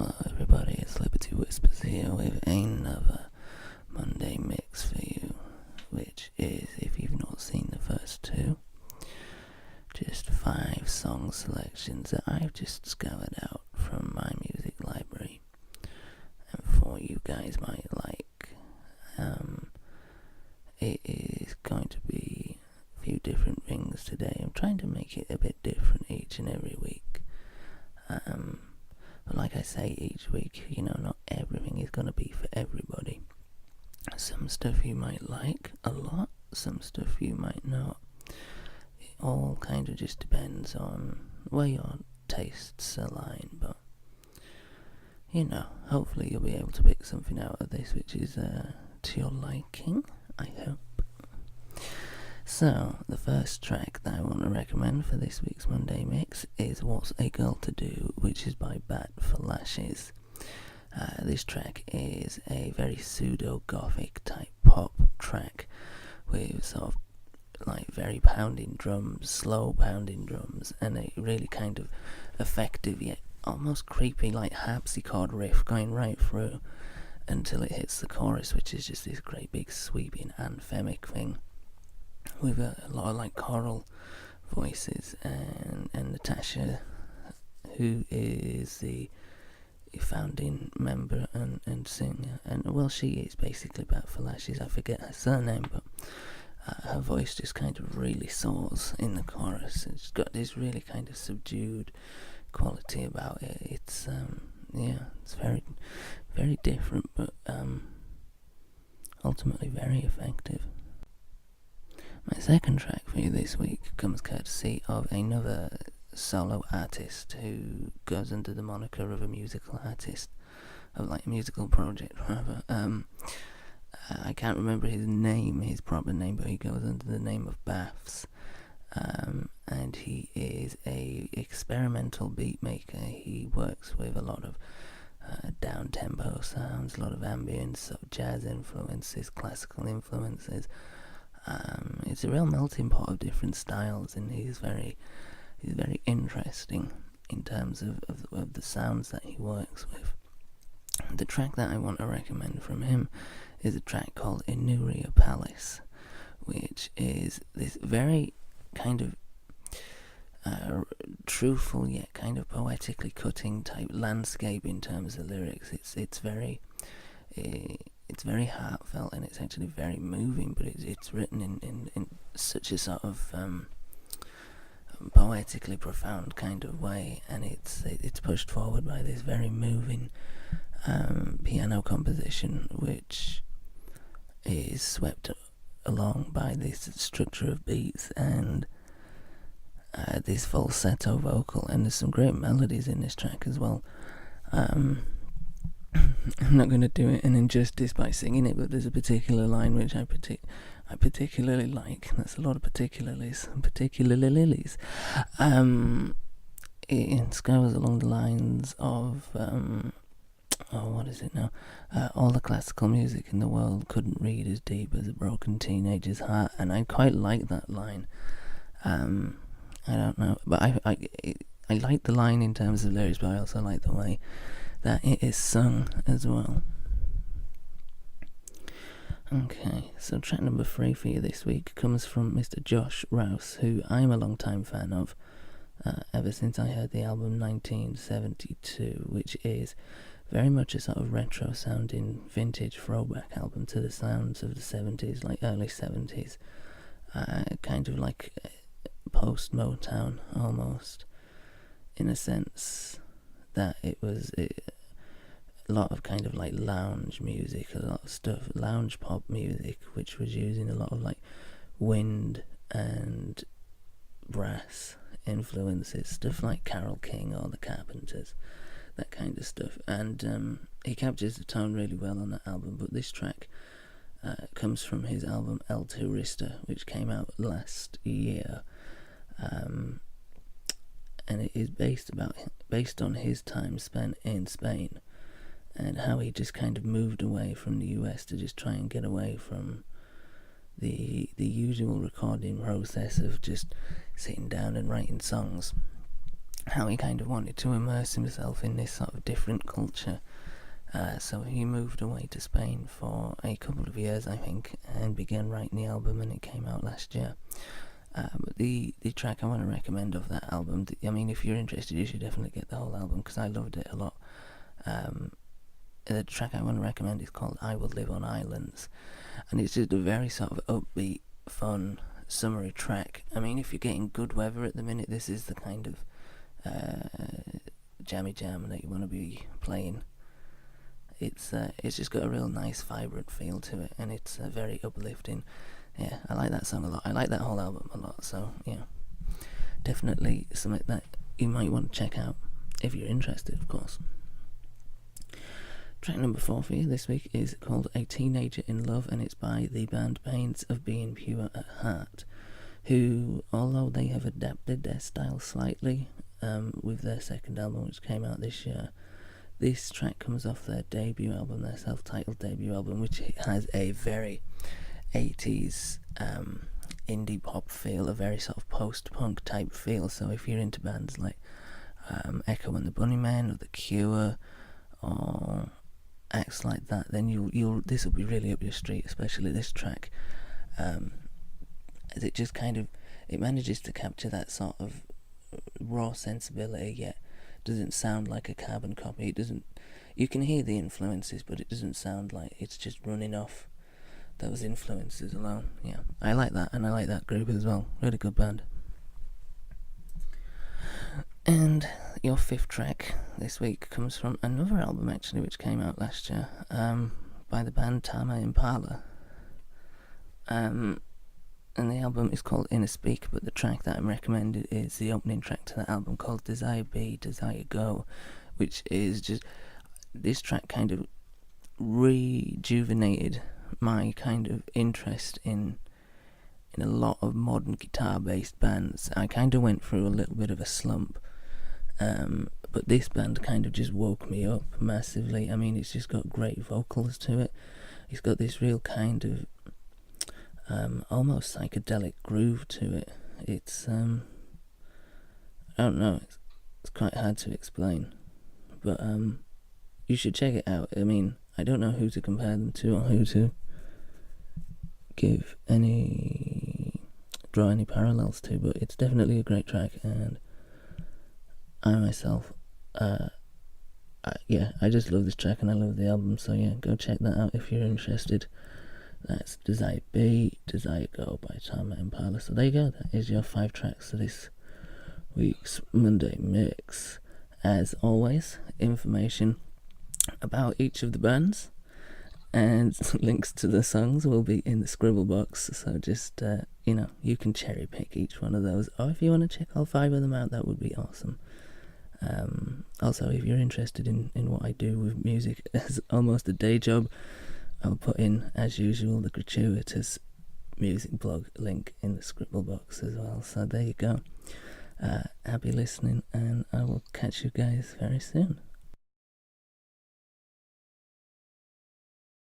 Hello everybody, it's Liberty Whispers here with another Monday mix for you, which is, if you've not seen the first two, just 5 song selections that I've just scoured out from my music library and thought you guys might like. It is going to be a few different things today. I'm trying to make it a bit different each and every week. But like I say each week, not everything is going to be for everybody. Some stuff you might like a lot, some stuff you might not. It all kind of just depends on where your tastes align, but hopefully you'll be able to pick something out of this which is to your liking, I hope. So, the first track that I want to recommend for this week's Monday mix is What's a Girl to Do, which is by Bat for Lashes. This track is a very pseudo-gothic type pop track with sort of like very pounding drums, slow pounding drums, and a really kind of effective yet almost creepy like harpsichord riff going right through until it hits the chorus, which is just this great big sweeping anthemic thing with a lot of like choral voices, and Natasha, who is the founding member and singer, and well, she is basically Bat for Lashes. I forget her surname, but her voice just kind of really soars in the chorus. It's got this really kind of subdued quality about it. It's it's very, very different, but ultimately very effective. My second track for you this week comes courtesy of another solo artist who goes under the moniker of a musical artist, of like a musical project rather. I can't remember his proper name, but he goes under the name of Baths, and he is a experimental beat maker. He works with a lot of down-tempo sounds, a lot of ambience, sort of jazz influences, classical influences. It's a real melting pot of different styles, and he's very interesting in terms of the sounds that he works with. The track that I want to recommend from him is a track called Iniuria Palace, which is this very kind of truthful yet kind of poetically cutting type landscape in terms of lyrics. It's very heartfelt, and it's actually very moving, but it's written in such a sort of poetically profound kind of way, and it's pushed forward by this very moving piano composition, which is swept along by this structure of beats and this falsetto vocal, and there's some great melodies in this track as well. I'm not going to do it an injustice by singing it, but there's a particular line which I particularly like. That's a lot of particularities. It goes along the lines of, what is it now? All the classical music in the world couldn't read as deep as a broken teenager's heart, and I quite like that line. I don't know, but I like the line in terms of lyrics, but I also like the way that it is sung as well. Okay, so track number 3 for you this week comes from Mr. Josh Rouse, who I'm a long time fan of, ever since I heard the album 1972, which is very much a sort of retro sounding vintage throwback album to the sounds of the 70s, like early 70s, kind of like post Motown almost, in a sense that it was a lot of kind of like lounge music, a lot of stuff, lounge pop music, which was using a lot of like wind and brass influences, stuff like Carole King or the Carpenters, that kind of stuff. And he captures the tone really well on that album. But this track comes from his album El Turista, which came out last year, and it is based on his time spent in Spain, and how he just kind of moved away from the US to just try and get away from the usual recording process of just sitting down and writing songs. how he kind of wanted to immerse himself in this sort of different culture. So he moved away to Spain for a couple of years, I think, and began writing the album, and it came out last year. But the track I want to recommend of that album, I mean, if you're interested, you should definitely get the whole album, because I loved it a lot. The track I want to recommend is called I Will Live on Islands, and it's just a very sort of upbeat, fun, summery track. I mean, if you're getting good weather at the minute, this is the kind of jammy jam that you want to be playing. It's just got a real nice, vibrant feel to it, and it's very uplifting. Yeah, I like that song a lot. I like that whole album a lot, so yeah, definitely something that you might want to check out if you're interested, of course. Track number 4 for you this week is called A Teenager in Love, and it's by the band Pains of Being Pure at Heart, who, although they have adapted their style slightly with their second album, which came out this year, this track comes off their debut album, their self-titled debut album, which has a very 80s indie pop feel, a very sort of post-punk type feel. So if you're into bands like Echo and the Bunnymen or The Cure or acts like that, then this will be really up your street, especially this track, as it just kind of, it manages to capture that sort of raw sensibility, yet doesn't sound like a carbon copy. It doesn't, you can hear the influences, but it doesn't sound like it's just running off those influences alone. Yeah, I like that, and I like that group as well. Really good band. And your 5th track this week comes from another album, actually, which came out last year, by the band Tame Impale. And the album is called Inner Speak, but the track that I'm recommended is the opening track to that album called Desire Be, Desire Go, which is just, this track kind of rejuvenated my kind of interest in a lot of modern guitar-based bands. I kind of went through a little bit of a slump, but this band kind of just woke me up massively. I mean, it's just got great vocals to it. It's got this real kind of almost psychedelic groove to it. It's I don't know, it's quite hard to explain, but you should check it out. I mean, I don't know who to compare them to or who to draw any parallels to, but it's definitely a great track, and I myself, I just love this track and I love the album, so yeah, go check that out if you're interested. That's Desire Be, Desire Go by Tame Impale. So there you go, that is your 5 tracks for this week's Monday Mix. As always, information about each of the bands and links to the songs will be in the scribble box, so just, you can cherry pick each one of those, or if you want to check all 5 of them out, that would be awesome. Also, if you're interested in what I do with music as almost a day job, I'll put in, as usual, the gratuitous music blog link in the scribble box as well, so there you go. Happy listening, and I will catch you guys very soon.